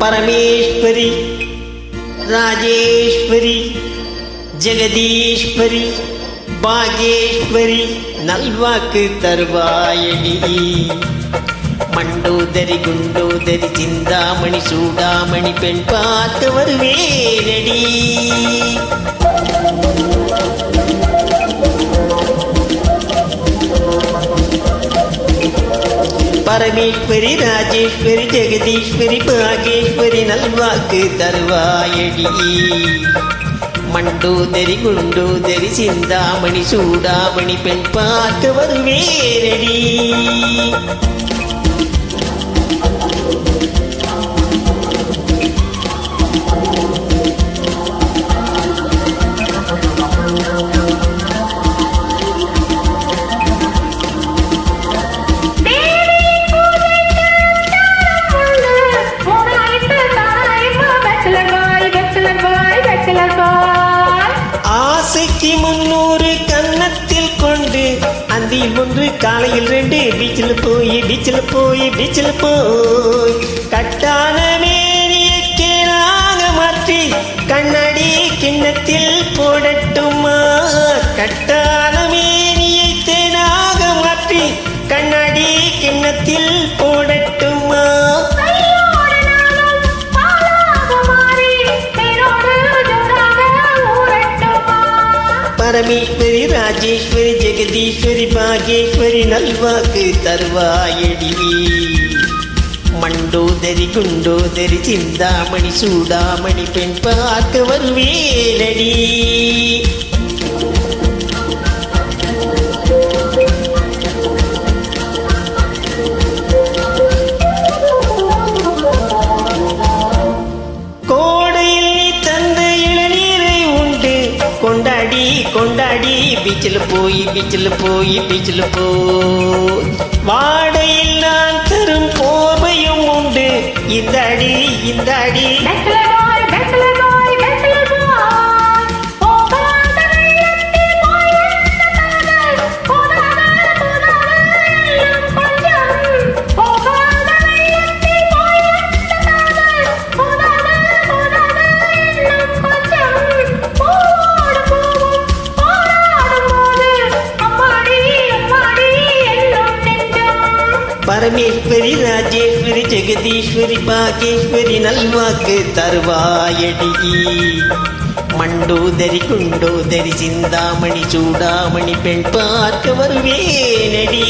பரமேஸ்வரி, ராஜேஸ்வரி, ஜெகதீஸ்வரி, பாகேஸ்வரி நல்வாக்கு தருவாயடி. மண்டோதரி, குண்டோதரி, சிந்தாமணி, சூடாமணி பெண் பார்த்து வருவேனடி. பரமேஸ்வரி, ராஜேஸ்வரி, ஜெகதீஸ்வரி, பாகேஸ்வரி நல்வாக்கு தருவாயடி. மண்டோதரி, குண்டோதரி, சிந்தாமணி, சூடாமணி பெண் பார்த்து வருவேனடி. ஆசைக்கு 300 கன்னத்தில் கொண்டு அந்தியில் 1 காலையில் 2 பீச்சில் போய் கட்டான மேனியை கேளாக மாற்றி கண்ணாடி கிண்ணத்தில் போடட்டுமா. கட்டான மேனியை தேனாக மாற்றி கண்ணாடி கிண்ணத்தில் போடட்டுமா. பரமேஸ்வரி, ராஜேஸ்வரி, ஜெகதீஸ்வரி, பாகேஸ்வரி நல்வாக்கு தருவாயடி. மண்டோதரி, குண்டோதரி, சிந்தாமணி, சூடாமணி பெண் பார்க்க வருவேனடி. கொண்டாடி கொண்டாடி பீச்சில் போய் வாடையில் நான் தரும் போர்வையும் உண்டு. இந்த அடி பரமேஸ்வரி, ராஜேஸ்வரி, ஜெகதீஸ்வரி, பாகேஸ்வரி நல்வாக்கு தருவாயடி. மண்டோதரி, குண்டோதரி, சிந்தாமணி, சூடாமணி பெண் பார்க்க வருவேனடி.